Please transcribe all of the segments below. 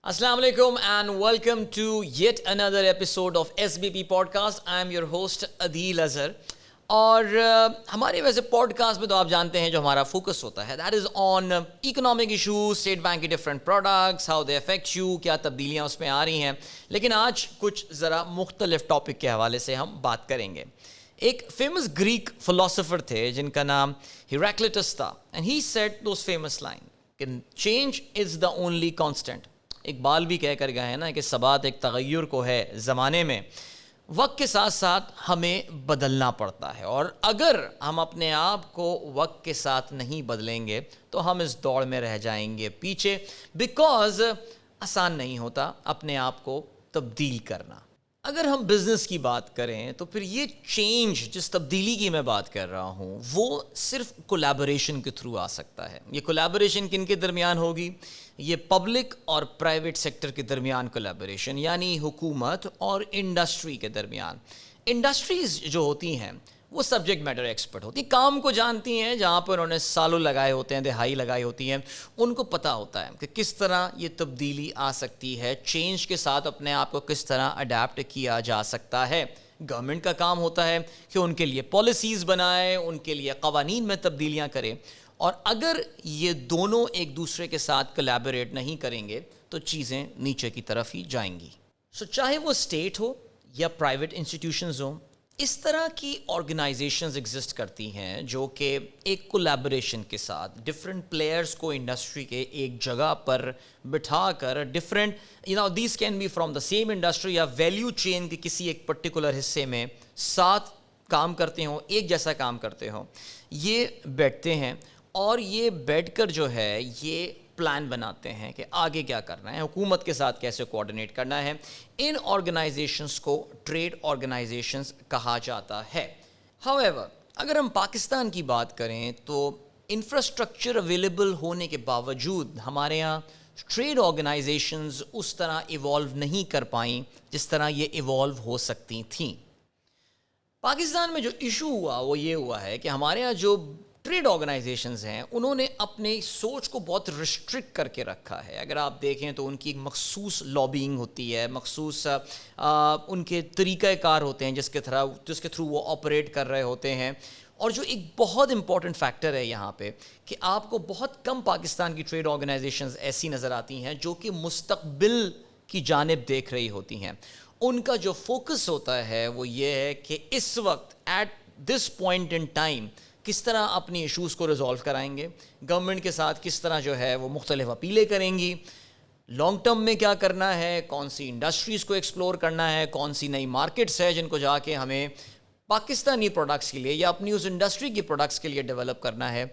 Assalamu alaikum and welcome to yet another episode of SBP Podcast. I am your host Adil Azhar. اور ہمارے ویسے pod cost میں تو آپ جانتے ہیں جو ہمارا فوکس ہوتا ہے that is on economic issues, state bank کی different products, how they affect you, کیا تبدیلیاں اس میں آ رہی ہیں. لیکن آج کچھ ذرا مختلف ٹاپک کے حوالے سے ہم بات کریں گے. ایک فیمس گریک فلاسفر تھے جن کا نام ہیراکلیٹس تھا, and he said those famous line کہ change is the only constant. Iqbal بھی کہہ کر گئے ہیں نا کہ ثبات ایک تغیر کو ہے زمانے میں. وقت کے ساتھ ساتھ ہمیں بدلنا پڑتا ہے, اور اگر ہم اپنے آپ کو وقت کے ساتھ نہیں بدلیں گے تو ہم اس دوڑ میں رہ جائیں گے پیچھے, بیکاز آسان نہیں ہوتا اپنے آپ کو تبدیل کرنا. اگر ہم بزنس کی بات کریں تو پھر یہ چینج جس تبدیلی کی میں بات کر رہا ہوں وہ صرف کولیبوریشن کے تھرو آ سکتا ہے. یہ کولیبوریشن کن کے درمیان ہوگی؟ یہ پبلک اور پرائیویٹ سیکٹر کے درمیان کولیبوریشن, یعنی حکومت اور انڈسٹری کے درمیان. انڈسٹریز جو ہوتی ہیں وہ سبجیکٹ میٹر ایکسپرٹ ہوتی ہیں, کام کو جانتی ہیں, جہاں پر انہوں نے سالوں لگائے ہوتے ہیں, دہائی لگائی ہوتی ہیں. ان کو پتہ ہوتا ہے کہ کس طرح یہ تبدیلی آ سکتی ہے, چینج کے ساتھ اپنے آپ کو کس طرح اڈیپٹ کیا جا سکتا ہے. گورنمنٹ کا کام ہوتا ہے کہ ان کے لیے پالیسیز بنائے, ان کے لیے قوانین میں تبدیلیاں کرے, اور اگر یہ دونوں ایک دوسرے کے ساتھ کولیبوریٹ نہیں کریں گے تو چیزیں نیچے کی طرف ہی جائیں گی. چاہے وہ اسٹیٹ ہو یا پرائیویٹ انسٹیٹیوشنز ہوں, اس طرح کی آرگنائزیشنز ایگزسٹ کرتی ہیں جو کہ ایک کولیبوریشن کے ساتھ ڈفرینٹ پلیئرز کو انڈسٹری کے ایک جگہ پر بٹھا کر different these can be from the same industry یا ویلیو چین کے کسی ایک پرٹیکولر حصے میں ساتھ کام کرتے ہوں, ایک جیسا کام کرتے ہوں. یہ بیٹھتے ہیں اور یہ بیٹھ کر جو ہے یہ پلان بناتے ہیں کہ آگے کیا کرنا ہے, حکومت کے ساتھ کیسے کوآرڈینیٹ کرنا ہے. ان آرگنائزیشنز کو ٹریڈ آرگنائزیشنز کہا جاتا ہے. ہاؤ ایور اگر ہم پاکستان کی بات کریں تو انفراسٹرکچر اویلیبل ہونے کے باوجود ہمارے یہاں ٹریڈ آرگنائزیشنز اس طرح ایوالو نہیں کر پائیں جس طرح یہ ایوالو ہو سکتی تھیں. پاکستان میں جو ایشو ہوا وہ یہ ہوا ہے کہ ہمارے یہاں جو ٹریڈ آرگنائزیشنز ہیں انہوں نے اپنی سوچ کو بہت ریسٹرکٹ کر کے رکھا ہے. اگر آپ دیکھیں تو ان کی ایک مخصوص لابینگ ہوتی ہے, مخصوص ان کے طریقہ کار ہوتے ہیں جس کے تھرو وہ آپریٹ کر رہے ہوتے ہیں. اور جو ایک بہت امپورٹنٹ فیکٹر ہے یہاں پہ کہ آپ کو بہت کم پاکستان کی ٹریڈ آرگنائزیشنز ایسی نظر آتی ہیں جو کہ مستقبل کی جانب دیکھ رہی ہوتی ہیں. ان کا جو فوکس ہوتا ہے وہ یہ ہے کہ اس وقت at this point in time کس طرح اپنی ایشوز کو ریزالو کرائیں گے, گورنمنٹ کے ساتھ کس طرح جو ہے وہ مختلف اپیلیں کریں گی, لانگ ٹرم میں کیا کرنا ہے, کون سی انڈسٹریز کو ایکسپلور کرنا ہے, کون سی نئی مارکیٹس ہے جن کو جا کے ہمیں پاکستانی پروڈکٹس کے لیے یا اپنی اس انڈسٹری کی پروڈکٹس کے لیے ڈیولپ کرنا ہے.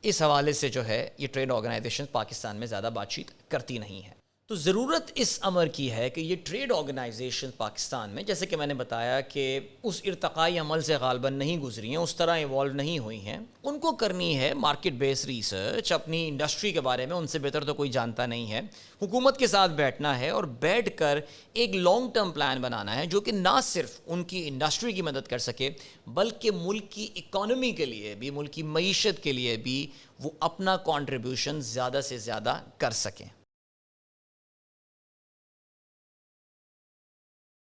اس حوالے سے جو ہے یہ ٹریڈ آرگنائزیشن پاکستان میں زیادہ بات چیت کرتی نہیں ہے. تو ضرورت اس امر کی ہے کہ یہ ٹریڈ آرگنائزیشن پاکستان میں, جیسے کہ میں نے بتایا کہ اس ارتقائی عمل سے غالباً نہیں گزری ہیں, اس طرح ایوالو نہیں ہوئی ہیں, ان کو کرنی ہے مارکیٹ بیس ریسرچ. اپنی انڈسٹری کے بارے میں ان سے بہتر تو کوئی جانتا نہیں ہے. حکومت کے ساتھ بیٹھنا ہے اور بیٹھ کر ایک لانگ ٹرم پلان بنانا ہے جو کہ نہ صرف ان کی انڈسٹری کی مدد کر سکے بلکہ ملک کی اکانومی کے لیے بھی, ملک کی معیشت کے لیے بھی وہ اپنا کنٹریبیوشن زیادہ سے زیادہ کر سکیں.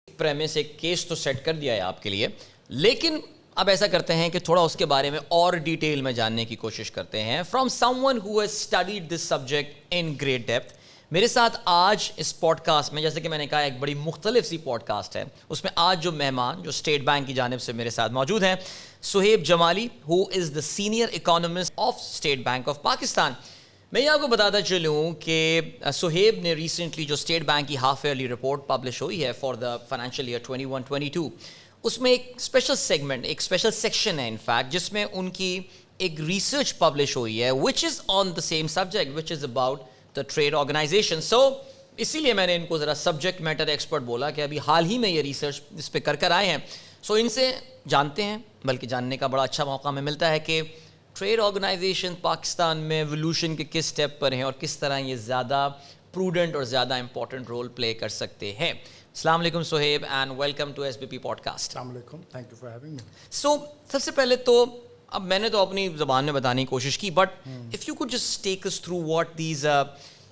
پریمس ایک کیس تو سیٹ کر دیا ہے آپ کے لیے, لیکن اب ایسا کرتے ہیں کہ تھوڑا اس کے بارے میں اور ڈیٹیل میں جاننے کی کوشش کرتے ہیں from some one who has studied this subject in great depth. میرے ساتھ آج اس پوڈ کاسٹ میں, جیسے کہ میں نے کہا ایک بڑی مختلف سی پوڈ کاسٹ ہے, اس میں آج جو مہمان جو اسٹیٹ بینک کی جانب سے میرے ساتھ موجود ہیں, Suhaib Jamali who is the senior economist of state bank of Pakistan. میں یہ آپ کو بتاتا چلوں کہ سہیب نے ریسنٹلی جو اسٹیٹ بینک کی ہاف ایئرلی رپورٹ پبلش ہوئی ہے فار دا فائنینشیل ایئر 21-22, اس میں ایک اسپیشل سیگمنٹ, ایک اسپیشل سیکشن ہے ان فیکٹ جس میں ان کی ایک ریسرچ پبلش ہوئی ہے which is on the same subject which is about the trade organization. So اسی لیے میں نے ان کو ذرا سبجیکٹ میٹر ایکسپرٹ بولا کہ ابھی حال ہی میں یہ ریسرچ اس پہ کر آئے ہیں. سو ان سے جانتے ہیں, بلکہ جاننے کا بڑا اچھا موقع ہمیں ملتا ہے کہ ٹریڈ آرگنائزیشن پاکستان میں ایولیوشن کے کس سٹیپ پر ہیں اور کس طرح یہ زیادہ پروڈنٹ اور زیادہ امپورٹنٹ رول پلے کر سکتے ہیں. السلام علیکم Suhaib and welcome to S B P podcast. السلام علیکم, thank you for having me. So سب سے پہلے تو اب میں نے تو اپنی زبان میں بتانے کی کوشش کی, but if you could just take us through what these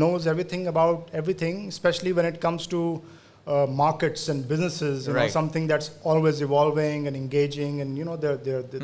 knows everything about everything, especially when it comes to markets and businesses, you know, something that's always evolving and engaging, and you know there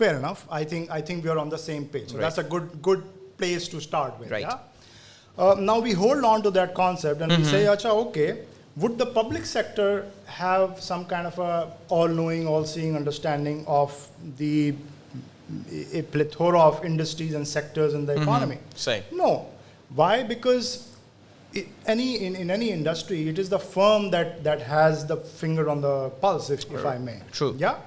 Fair enough. I think we are on the same page. So that's a good place to start with. Right. Yeah? Now we hold on to that concept and we say, acha, okay, would the public sector have some kind of a all-knowing, all-seeing understanding of a plethora of industries and sectors in the economy? Say. No. Why? Because in any industry, it is the firm that has the finger on the pulse, if I may. True. Yeah.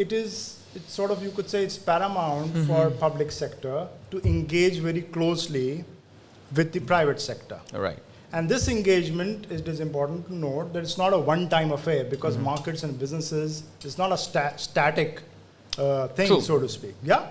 it's sort of, you could say, it's paramount for public sector to engage very closely with the private sector. Right. And this engagement, it is important to note that it's not a one-time affair, because markets and businesses is not a static thing. True. So to speak. Yeah.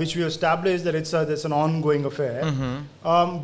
which we establish that it's an ongoing affair,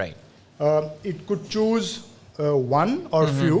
Right. It could choose one or few.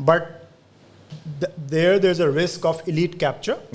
But there's a risk of elite capture.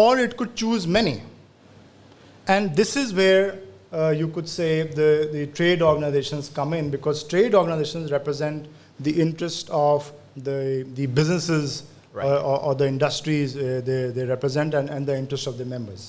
Or it could choose many, and this is where you could say the trade organizations come in, because trade organizations represent the interest of the businesses, or the industries they represent, and the interest of the members.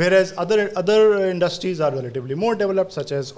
Whereas other industries are relatively more developed, such as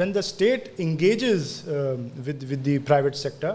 when the state engages with the private sector,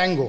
tango.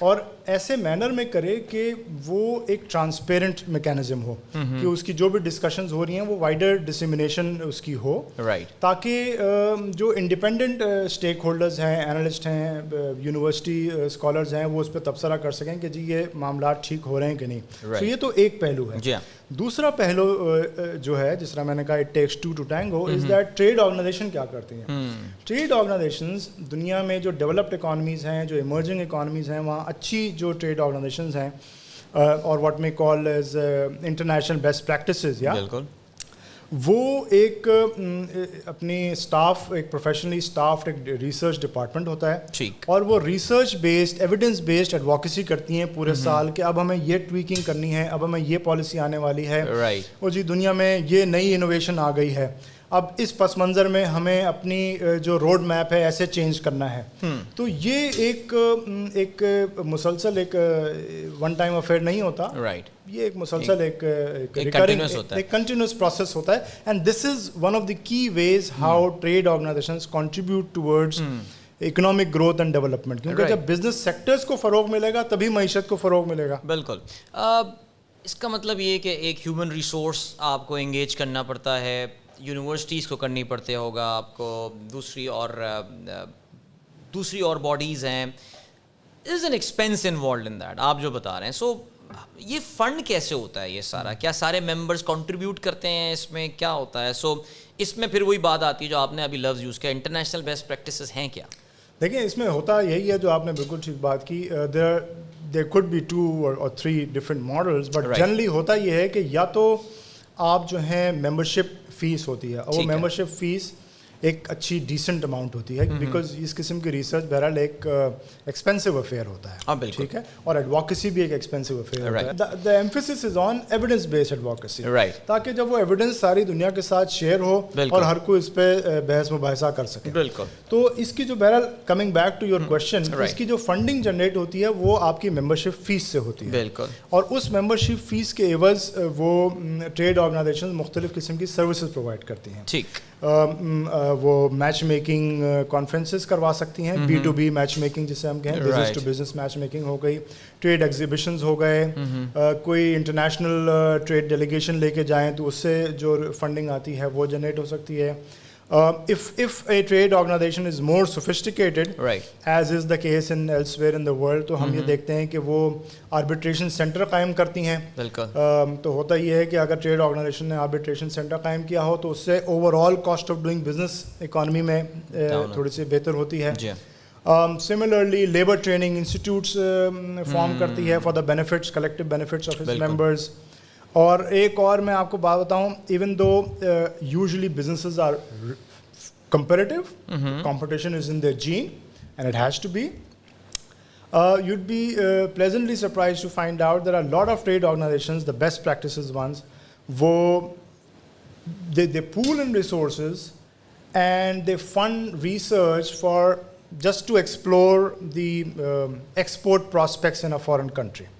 اور ایسے manner میں کرے کہ وہ ایک transparent mechanism ہو کہ اس کی جو بھی ڈسکشنز ہو رہی ہیں وہ وائڈر ڈسیمنیشن اس کی ہو, تاکہ جو انڈیپینڈنٹ اسٹیک ہولڈرز ہیں, انالسٹ ہیں, یونیورسٹی اسکالرز ہیں, وہ اس پہ تبصرہ کر سکیں کہ جی یہ معاملات ٹھیک ہو رہے ہیں کہ نہیں. تو یہ تو ایک پہلو ہے. دوسرا پہلو جو ہے, جس طرح میں نے کہا it takes two to tango, is that trade organization کیا کرتی ہیں. ٹریڈ آرگنائزیشنز دنیا میں جو ڈیولپڈ اکانومیز ہیں, جو ایمرجنگ اکانومیز ہیں, وہاں اچھی جو ٹریڈ آرگنائزیشنز ہیں اور واٹ میں call as international best practices, یا وہ ایک اپنی اسٹاف, ایک پروفیشنلی اسٹاف ایک ریسرچ ڈپارٹمنٹ ہوتا ہے اور وہ research based evidence based advocacy کرتی ہیں پورے سال کہ اب ہمیں یہ ٹویکنگ کرنی ہے, اب ہمیں یہ پالیسی آنے والی ہے, اور جی دنیا میں یہ نئی انوویشن آ گئی ہے, اب اس پس منظر میں ہمیں اپنی جو روڈ میپ ہے ایسے چینج کرنا ہے. تو یہ ایک مسلسل ایک ون ٹائم افیئر نہیں ہوتا, یہ ایک مسلسل ایک کنٹینیوس پروسیس ہوتا ہے. And this is one of the key ways how trade organizations contribute towards economic growth and development, کیونکہ جب بزنس سیکٹرز کو فروغ ملے گا تبھی معیشت کو فروغ ملے گا. بالکل. اس کا مطلب یہ کہ ایک ہیومن ریسورس آپ کو انگیج کرنا پڑتا ہے, یونیورسٹیز کو کرنی پڑتے ہوگا آپ کو, دوسری اور باڈیز ہیں. there is an expense involved in that, آپ جو بتا رہے ہیں. سو یہ فنڈ کیسے ہوتا ہے یہ سارا, کیا سارے ممبرز کنٹریبیوٹ کرتے ہیں, اس میں کیا ہوتا ہے؟ سو اس میں پھر وہی بات آتی ہے جو آپ نے ابھی لفظ یوز کیا, انٹرنیشنل بیسٹ پریکٹسز ہیں کیا؟ دیکھیں اس میں ہوتا یہی ہے جو آپ نے بالکل ٹھیک بات کی. there could be 2 or 3 different models, but generally ہوتا یہ ہے کہ یا تو آپ جو ہیں ممبرشپ فیس ہوتی ہے, اور وہ ممبرشپ فیس ایک اچھی ڈیسنٹ اماؤنٹ ہوتی ہے, بیکاز اس قسم کی ریسرچ بہرحال ایک ایکسپینسو افیئر ہوتا ہے, ٹھیک ہے, اور ایڈوکیسی بھی ایک ایکسپینسو افیئر ہوتا ہے. دا ایمفیسس از آن ایویڈنس بیسڈ ایڈوکیسی, تاکہ جب وہ ایویڈنس ساری دنیا کے ساتھ شیئر ہو اور ہر کوئی اس پہ بحث مباحثہ کر سکے. تو اس کی جو بہرحال coming back to your question, اس کی جو فنڈنگ جنریٹ ہوتی ہے وہ آپ کی ممبرشپ فیس سے ہوتی ہے, اور اس ممبرشپ فیس کے عوض وہ ٹریڈ آرگنائزیشن مختلف قسم کی سروسز پرووائڈ کرتی ہیں. ٹھیک, وہ میچ میکنگ کانفرنسز کروا سکتی ہیں, B2B میچ میکنگ جسے ہم کہیں, business to business match making ہو گئی, ٹریڈ ایگزیبیشنز ہو گئے, کوئی انٹرنیشنل ٹریڈ ڈیلیگیشن لے کے جائیں تو اس سے جو فنڈنگ آتی ہے وہ جنریٹ ہو سکتی ہے. If a trade organization is more sophisticated, as is the case in elsewhere in the world, تو ہم یہ دیکھتے ہیں کہ وہ آربیٹریشن سینٹر قائم کرتی ہیں. تو ہوتا یہ ہے کہ اگر ٹریڈ آرگنائزیشن نے آربیٹریشن سینٹر قائم کیا ہو تو اس سے over all cost of doing business economy میں تھوڑی سی بہتر ہوتی ہے. Similarly, labor training institutes form کرتی ہے for the benefits, collective benefits of its members. اور ایک اور میں آپ کو بات بتاؤں, even though usually businesses are competitive, competition is in their gene and it has to be, you'd be pleasantly surprised to find out there are a lot of trade organizations, the best practices ones, they pool in resources and they fund research for just to explore the export prospects in a foreign country.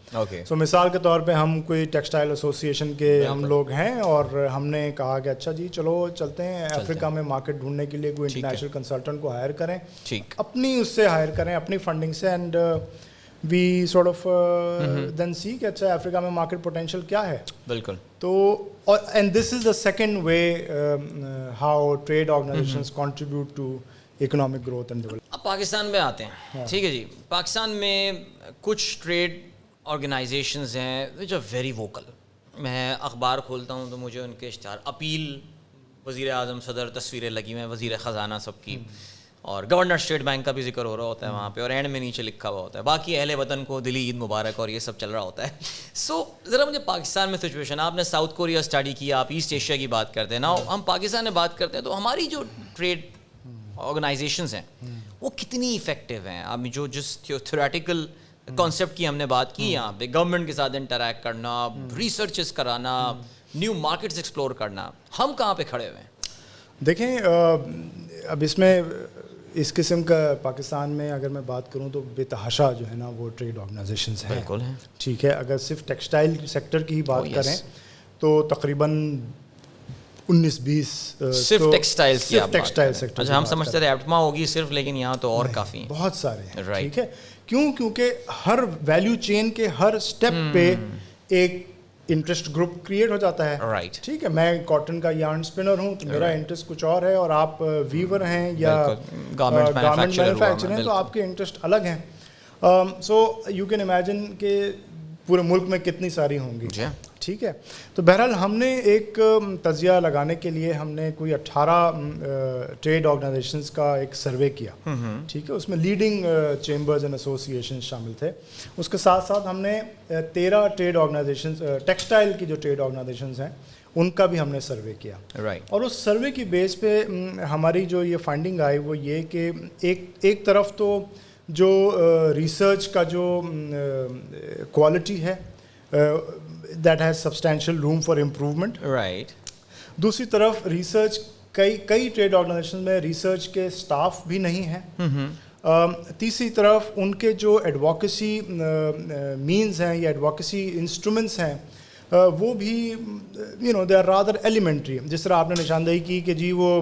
سو مثال کے طور پہ ہم کوئی textile association کے ہم لوگ ہیں اور ہم نے کہا کہ اچھا جی چلو چلتے ہیں افریقہ میں مارکیٹ ڈھونڈنے کے لیے کوئی انٹرنیشنل کنسلٹنٹ کو ہائر کریں, اپنی اس سے ہائر کریں اپنی فنڈنگ سے, اینڈ وی سارٹ آف دین سی کہ اچھا افریقہ میں مارکیٹ پوٹینشیل کیا ہے. بالکل. تو and this is the second way how trade organizations contribute to economic growth and development. اب پاکستان میں آتے ہیں, ٹھیک ہے جی. پاکستان میں کچھ ٹریڈ آرگنائزیشنز ہیں وچ آر ویری ووکل. میں اخبار کھولتا ہوں تو مجھے ان کے اشتہار, اپیل, وزیر اعظم, صدر, تصویریں لگی ہوئی ہیں, وزیر خزانہ سب کی, اور گورنر اسٹیٹ بینک کا بھی ذکر ہو رہا ہوتا ہے وہاں پہ, اور اینڈ میں نیچے لکھا ہوا ہوتا ہے باقی اہل وطن کو دلی عید مبارک, اور یہ سب چل رہا ہوتا ہے. سو ذرا مجھے پاکستان میں سچویشن, آپ نے ساؤتھ کوریا اسٹڈی کیا, آپ ایسٹ ایشیا کی بات کرتے ہیں نا, ہم پاکستان میں بات کرتے ہیں تو ہماری جو ٹریڈ آرگنائزیشنز ہیں وہ کتنی افیکٹو ہیں؟ اب جو جس تھیوریٹیکل کانسیپٹ کی ہم نے بات کی یہاں پہ, گورنمنٹ کے ساتھ انٹریکٹ کرنا, ریسرچز کرانا, نیو مارکیٹس ایکسپلور کرنا, ہم کہاں پہ کھڑے ہوئے ہیں؟ دیکھیں اب اس میں اس قسم کا پاکستان میں اگر میں بات کروں تو بے تحاشا جو ہے نا وہ ٹریڈ آرگنائزیشنز ہیں. بالکل ہیں, ٹھیک ہے. اگر صرف ٹیکسٹائل سیکٹر کی ہی بات کریں تو تقریباً 19-20 صرف ٹیکسٹائلز کی آپ بات ٹیکسٹائل کریں. سیکٹر. اچھا ہم سمجھتے تھے ایپٹما ہوگی صرف, لیکن یہاں تو اور کافی ہیں, بہت سارے ہیں. Right. ٹھیک ہے, کیونکہ ہر ویلیو چین کے ہر اسٹیپ پہ ایک انٹرسٹ گروپ کریٹ ہو جاتا ہے. Right. ٹھیک ہے, میں کاٹن کا یارن اسپنر ہوں تو میرا انٹرسٹ کچھ اور ہے, اور آپ ویور ہیں یا گارمنٹ مینوفیکچرر ہیں تو آپ کے انٹرسٹ الگ ہیں. سو یو کین امیجن کہ پورے ملک میں کتنی ساری ہوں گی. ٹھیک ہے, تو بہرحال ہم نے ایک تجزیہ لگانے کے لیے ہم نے کوئی 18 ٹریڈ آرگنائزیشنز کا ایک سروے کیا. ٹھیک ہے, اس میں لیڈنگ چیمبرز اینڈ ایسوسیشن شامل تھے. اس کے ساتھ ساتھ ہم نے 13 ٹریڈ آرگنائزیشنز, ٹیکسٹائل کی جو ٹریڈ آرگنائزیشنز ہیں ان کا بھی ہم نے سروے کیا. اور اس سروے کی بیس پہ ہماری جو یہ فائنڈنگ آئی وہ یہ کہ ایک طرف تو جو ریسرچ کا جو کوالٹی ہے that has substantial room for improvement. Right. دوسری طرف ریسرچ کئی ٹریڈ آرگنائزیشن میں ریسرچ کے سٹاف بھی نہیں ہیں. تیسری طرف ان کے جو ایڈوکیسی مینز ہیں یا ایڈوکیسی انسٹرومنٹس ہیں وہ بھی they are rather elementary. جس طرح آپ نے نشاندہی کی کہ جی وہ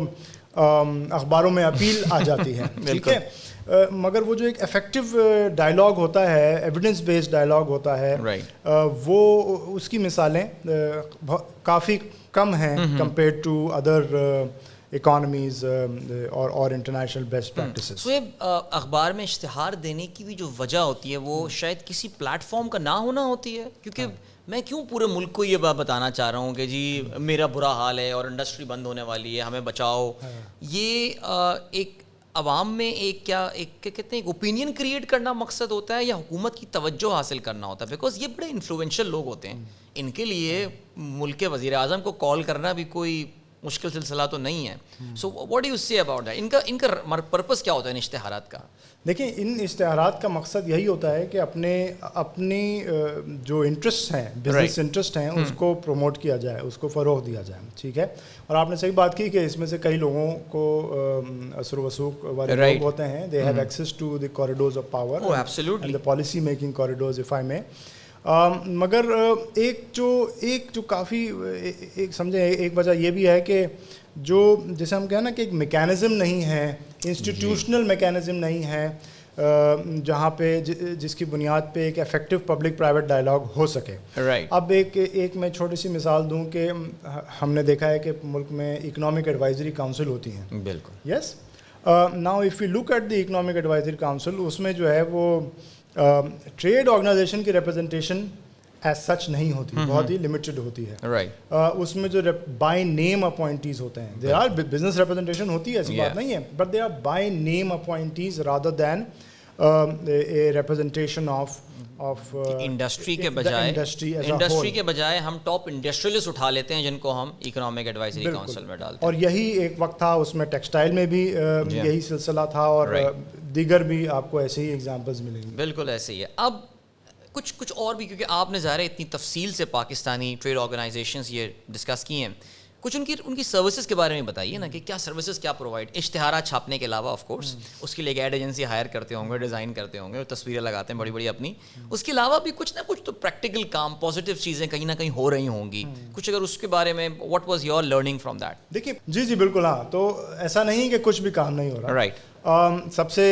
اخباروں میں اپیل آ جاتی ہے. ٹھیک ہے, مگر وہ جو ایک افیکٹو ڈائلاگ ہوتا ہے, ایویڈنس بیسڈ ڈائلاگ ہوتا ہے, وہ اس کی مثالیں کافی کم ہیں کمپیئرڈ ٹو ادر اکانومیز اور انٹرنیشنل بیسٹ پریکٹسز. سو اخبار میں اشتہار دینے کی بھی جو وجہ ہوتی ہے وہ شاید کسی پلیٹ فارم کا نہ ہونا ہوتی ہے, کیونکہ میں کیوں پورے ملک کو یہ بات بتانا چاہ رہا ہوں کہ جی میرا برا حال ہے اور انڈسٹری بند ہونے والی ہے, ہمیں بچاؤ. یہ ایک عوام میں ایک کہتے ہیں ایک اوپینین کریٹ کرنا مقصد ہوتا ہے یا حکومت کی توجہ حاصل کرنا ہوتا ہے, بیکاز یہ بڑے انفلوئنشل لوگ ہوتے ہیں, ان کے لیے ملک کے وزیر اعظم کو کال کرنا بھی کوئی مشکل سلسلہ تو نہیں ہے. سو واٹ ڈو یو سے اباؤٹ دیٹ؟ ان کا پرپس کیا ہوتا ہے ان اشتہارات کا؟ دیکھیں, ان اشتہارات کا مقصد یہی ہوتا ہے کہ اپنی جو انٹرسٹ ہیں, بزنس انٹرسٹ ہیں, اس کو پروموٹ کیا جائے, اس کو فروغ دیا جائے. ٹھیک ہے, اور آپ نے صحیح بات کی کہ اس میں سے کئی لوگوں کو اثر و وثوق والے لوگ ہوتے ہیں, they have access to the corridors of power and the policy making corridors if I may. مگر ایک جو کافی ایک سمجھیں ایک وجہ یہ بھی ہے کہ جو جیسے ہم کہیں نا کہ ایک میکینزم نہیں ہے, انسٹیٹیوشنل میکینزم نہیں ہے جہاں پہ جس کی بنیاد پہ ایک افیکٹو پبلک پرائیویٹ ڈائلاگ ہو سکے. اب ایک میں چھوٹی سی مثال دوں کہ ہم نے دیکھا ہے کہ ملک میں اکنامک ایڈوائزری کاؤنسل ہوتی ہیں. بالکل. Yes, now if you look at the economic advisory council, اس میں جو ہے وہ ٹریڈ آرگنائزیشن کی ریپرزنٹیشن ایز سچ نہیں ہوتی, بہت ہی لمیٹڈ ہوتی ہے. اس میں جو بائی نیم اپوائنٹیز ہوتے ہیں, دے آر بزنس ریپرزنٹیشن ہوتی ہے, ایسی بات نہیں ہے, but they are by name appointees rather than a representation of industry کے بجائے ہم ٹاپ انڈسٹریلسٹ اٹھا لیتے ہیں جن کو ہم اکنامک ایڈوائزری کاؤنسل میں ڈالتے ہیں. اور یہی ایک وقت تھا, اس میں ٹیکسٹائل میں بھی یہی سلسلہ تھا, اور دیگر بھی آپ کو ایسے ہی ایگزامپلز ملیں گے. بالکل ایسے ہی ہے. اب کچھ اور بھی, کیونکہ آپ نے ظاہر ہے اتنی تفصیل سے پاکستانی ٹریڈ آرگنائزیشنز یہ ڈسکس کی ہیں, کچھ ان کی سروسز کے بارے میں بتائیے نا کہ کیا سروسز کیا پرووائڈ, اشتہارات چھاپنے کے علاوہ آف کورس اس کے لیے ایک ایڈ ایجنسی ہائر کرتے ہوں گے, ڈیزائن کرتے ہوں گے, تصویریں لگاتے ہیں بڑی بڑی اپنی, اس کے علاوہ بھی کچھ نہ کچھ تو پریکٹیکل کام, پازیٹیو چیزیں کہیں نہ کہیں ہو رہی ہوں گی, کچھ اگر اس کے بارے میں what was your learning from that? دیکھیے جی بالکل, ہاں, تو ایسا نہیں کہ کچھ بھی کام نہیں ہو رہا. رائٹ. سب سے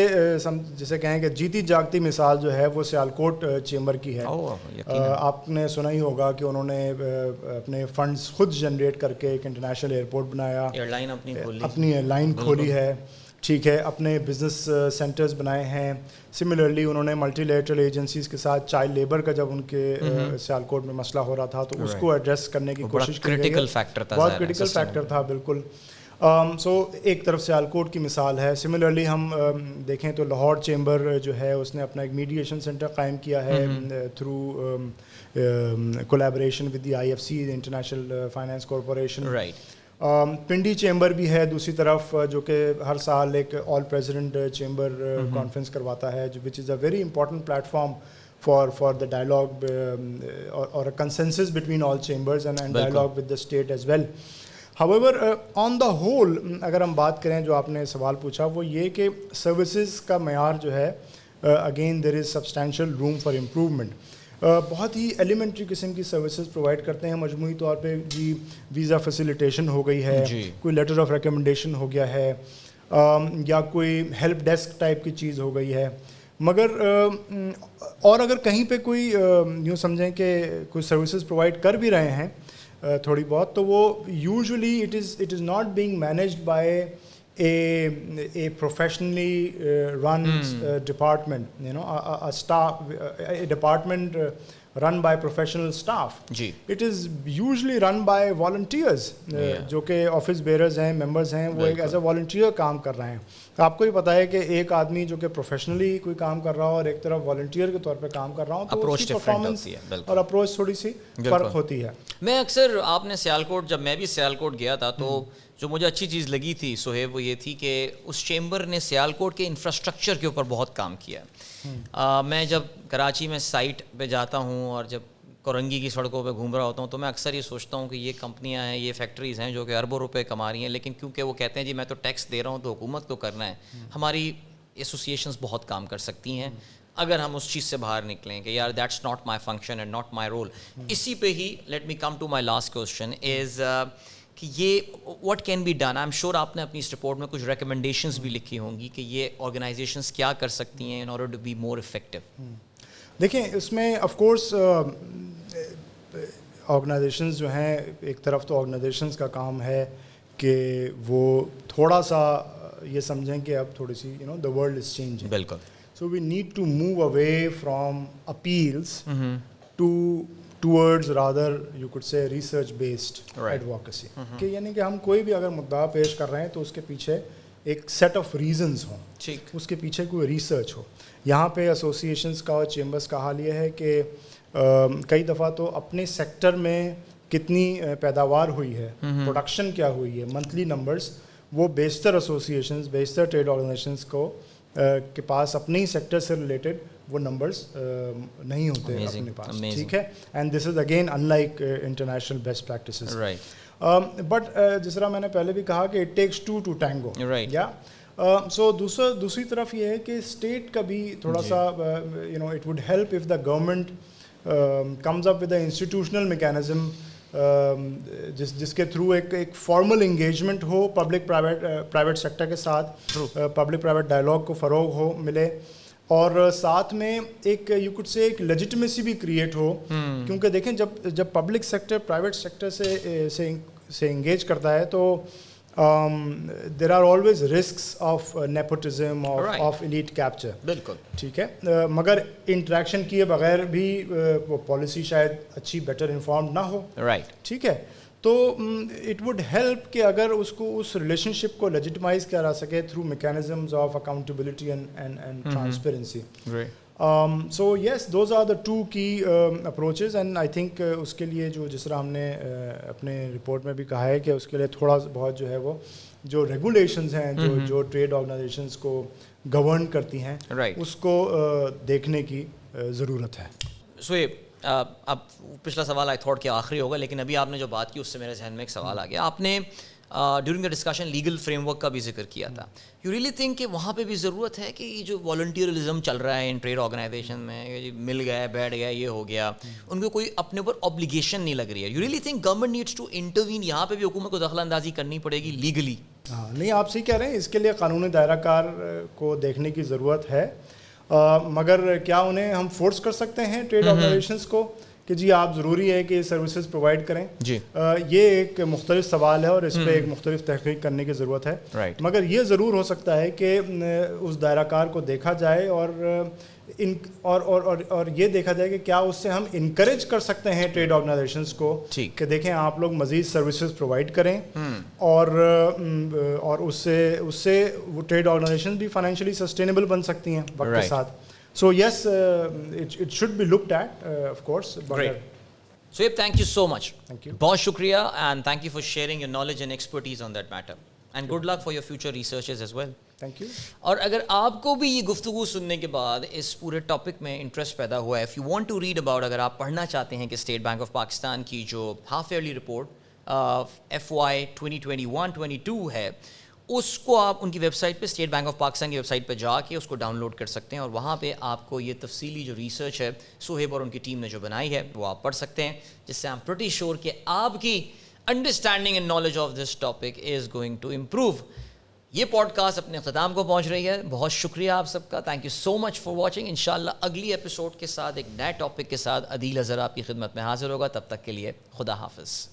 جسے کہیں کہ جیتی جاگتی مثال جو ہے وہ سیالکوٹ چیمبر کی ہے. آپ نے سنا ہی ہوگا کہ انہوں نے اپنے فنڈز خود جنریٹ کر کے ایک انٹرنیشنل ایئرپورٹ بنایا, اپنی ایئر لائن کھولی ہے. ٹھیک ہے, اپنے بزنس سینٹرز بنائے ہیں. سملرلی انہوں نے ملٹی لیٹرل ایجنسیز کے ساتھ چائلڈ لیبر کا جب ان کے سیالکوٹ میں مسئلہ ہو رہا تھا تو اس کو ایڈریس کرنے کی کوشش کی گئی. بہت کریٹیکل فیکٹر تھا. بالکل. سو ایک طرف سیالکوٹ کی مثال ہے. سملرلی ہم دیکھیں تو لاہور چیمبر جو ہے اس نے اپنا ایک میڈیشن سینٹر قائم کیا ہے through collaboration with the IFC, international finance corporation. Pindi chamber بھی ہے دوسری طرف, جو کہ ہر سال ایک آل پریزیڈنٹ چیمبر کانفرنس کرواتا ہے, which is a very important platform for the dialogue or a consensus between all chambers and dialogue with the state as well. However, on the whole, اگر ہم بات کریں, جو آپ نے سوال پوچھا وہ یہ کہ سروسز کا معیار جو ہے, again there is substantial room for improvement. بہت ہی ایلیمنٹری قسم کی سروسز پرووائڈ کرتے ہیں مجموعی طور پہ. جی ویزا فیسیلیٹیشن ہو گئی ہے, کوئی لیٹر آف ریکمنڈیشن ہو گیا ہے, یا کوئی ہیلپ ڈیسک ٹائپ کی چیز ہو گئی ہے. مگر اور اگر کہیں پہ کوئی یوں سمجھیں کہ کوئی سروسز پرووائڈ کر بھی رہے ہیں تھوڑی بہت, تو وہ usually it is not being managed by a professionally run department, you know, a staff, a department run by professional staff. It is usually run by volunteers, جو کہ آفس بیئرز ہیں, ممبرز ہیں, وہ ایک ایز اے والنٹیئر کام کر رہے ہیں. آپ کو ہی پتہ ہے کہ ایک آدمی جو کہ پروفیشنلی کوئی کام کر رہا ہو اور ایک طرف والنٹیئر کے طور پہ کام کر رہا ہوں, تو اس کی پرفارمنس اور اپروچ تھوڑی سی فرق ہوتی ہے. میں اکثر, آپ نے سیالکوٹ, جب میں بھی سیالکوٹ گیا تھا تو جو مجھے اچھی چیز لگی تھی سہیب وہ یہ تھی کہ اس چیمبر نے سیالکوٹ کے انفراسٹرکچر کے اوپر بہت کام کیا. میں جب کراچی میں سائٹ پہ جاتا ہوں اور جب کورنگی کی سڑکوں پہ گھوم رہا ہوتا ہوں تو میں اکثر یہ سوچتا ہوں کہ یہ کمپنیاں ہیں, یہ فیکٹریز ہیں جو کہ اربوں روپے کما رہی ہیں, لیکن کیونکہ وہ کہتے ہیں جی میں تو ٹیکس دے رہا ہوں تو حکومت کو کرنا ہے. ہماری ایسوسیشنز بہت کام کر سکتی ہیں اگر ہم اس چیز سے باہر نکلیں کہ یار that's not my function and not my role. اسی پہ ہی let me come to my last question is کہ یہ what can be done. I am sure آپ نے اپنی اس رپورٹ میں کچھ ریکمنڈیشنز بھی لکھی ہوں گی کہ یہ آرگنائزیشنز کیا کر سکتی ہیں in order to be more effective. دیکھیں اس میں آف کورس آرگنائزیشنز جو ہیں, ایک طرف تو آرگنائزیشنز کا کام ہے کہ وہ تھوڑا سا یہ سمجھیں کہ اب تھوڑی سی you know the world is changing. بالکل. So we need to move away from appeals towards rather you could say research based advocacy. کہ یعنی کہ ہم کوئی بھی اگر مدعا پیش کر رہے ہیں تو اس کے پیچھے ایک سیٹ آف ریزنز ہوں, اس کے پیچھے کوئی ریسرچ ہو. یہاں پہ ایسوسیشنز کا اور چیمبرز کا حال یہ ہے کہ کئی دفعہ تو اپنے سیکٹر میں کتنی پیداوار ہوئی ہے, پروڈکشن کیا ہوئی ہے, منتھلی نمبرز, وہ بیشتر ایسوسیشنز, بیشتر ٹریڈ آرگنائزیشنز کو کے پاس اپنے ہی سیکٹر سے ریلیٹڈ وہ نمبرز نہیں ہوتے اپنے پاس. ٹھیک ہے, and this is again in like international best practices. But جس طرح میں نے پہلے بھی کہا کہ it takes two to tango. یا سو دوسری طرف یہ ہے کہ اسٹیٹ کا بھی تھوڑا سا you know it would help if the government comes up with a institutional mechanism جس کے تھرو ایک فارمل انگیجمنٹ ہو پبلک پرائیویٹ سیکٹر کے ساتھ, پبلک پرائیویٹ ڈائلاگ کو فروغ ہو ملے, اور ساتھ میں ایک یو کوڈ سے ایک لیجٹمیسی بھی کریٹ ہو. کیونکہ دیکھیں جب پبلک سیکٹر پرائیویٹ سیکٹر سے انگیج کرتا ہے تو there are always risks of nepotism, of elite capture. بالکل ٹھیک ہے, مگر انٹریکشن کیے بغیر بھی وہ پالیسی شاید اچھی بیٹر انفارمڈ نہ ہو. ٹھیک ہے, تو اٹ وڈ ہیلپ کہ اگر اس کو اس ریلیشن شپ کو لیجٹمائز کیا جا سکے through mechanisms of accountability and transparency. So yes those are the two key approaches, and I think اس کے لیے جس طرح ہم نے اپنے رپورٹ میں بھی کہا ہے کہ اس کے لیے تھوڑا بہت جو ہے وہ جو ریگولیشنز ہیں جو ٹریڈ آرگنائزیشنز کو گورن کرتی ہیں اس کو دیکھنے کی ضرورت ہے. سو اب پچھلا سوال آئی تھاٹ کہ آخری ہوگا, لیکن ابھی آپ نے جو بات کی اس سے میرے ذہن میں ایک سوال آ گیا. آپ نے during the discussion legal frame work کا بھی ذکر کیا تھا. یو ریئلی تھنک کہ وہاں پہ بھی ضرورت ہے کہ یہ جو والنٹیئرزم چل رہا ہے ان ٹریڈ آرگنائزیشن میں, مل گئے بیٹھ گئے یہ ہو گیا, ان کو کوئی اپنے اوپر obligation نہیں لگ رہی ہے. You really think government needs to intervene, یہاں پہ بھی حکومت کو دخل اندازی کرنی پڑے گی لیگلی؟ ہاں نہیں, آپ صحیح کہہ رہے ہیں, اس کے لیے قانونی دائرہ کار کو دیکھنے کی ضرورت ہے. مگر کیا انہیں ہم فورس کر سکتے ہیں ٹریڈ آرگنائزیشنز کو کہ جی آپ ضروری ہے کہ سروسز پرووائڈ کریں؟ جی یہ ایک مختلف سوال ہے اور اس پہ ایک مختلف تحقیق کرنے کی ضرورت ہے. مگر یہ ضرور ہو سکتا ہے کہ اس دائرہ کار کو دیکھا جائے اور یہ دیکھا جائے کہ کیا اس سے ہم انکریج کر سکتے ہیں ٹریڈ آرگنائزیشنز کو کہ دیکھیں آپ لوگ مزید سروسز پرووائڈ کریں, اور اس سے وہ ٹریڈ آرگنائزیشن بھی فائنینشلی سسٹینیبل بن سکتی ہیں وقت کے ساتھ. So yes, it should be looked at, of course. Great. Sohaib, thank you so much. Thank you. بہت شکریہ, and thank you for sharing your knowledge and expertise on that matter. And good luck for your future researches as well. Thank you. اور اگر آپ کو بھی یہ گفتگو سننے کے بعد اس پورے ٹاپک میں انٹرسٹ پیدا ہوا ہے, if you want to read about, اگر آپ پڑھنا چاہتے ہیں کہ اسٹیٹ بینک آف پاکستان کی جو ہاف ایئرلی رپورٹ FY 2021-22 ہے, اس کو آپ ان کی ویب سائٹ پہ, اسٹیٹ بینک آف پاکستان کی ویب سائٹ پہ جا کے اس کو ڈاؤن لوڈ کر سکتے ہیں, اور وہاں پہ آپ کو یہ تفصیلی جو ریسرچ ہے صہیب اور ان کی ٹیم نے جو بنائی ہے وہ آپ پڑھ سکتے ہیں, جس سے آئی ایم پریٹی شیور کہ آپ کی understanding and knowledge of this topic is going to improve. یہ پوڈ کاسٹ اپنے اختتام کو پہنچ رہی ہے. بہت شکریہ آپ سب کا. Thank you so much for watching. انشاءاللہ اگلی ایپیسوڈ کے ساتھ ایک نئے ٹاپک کے ساتھ عدیل اظہر آپ کی خدمت میں حاضر ہوگا. تب تک کے لیے خدا حافظ.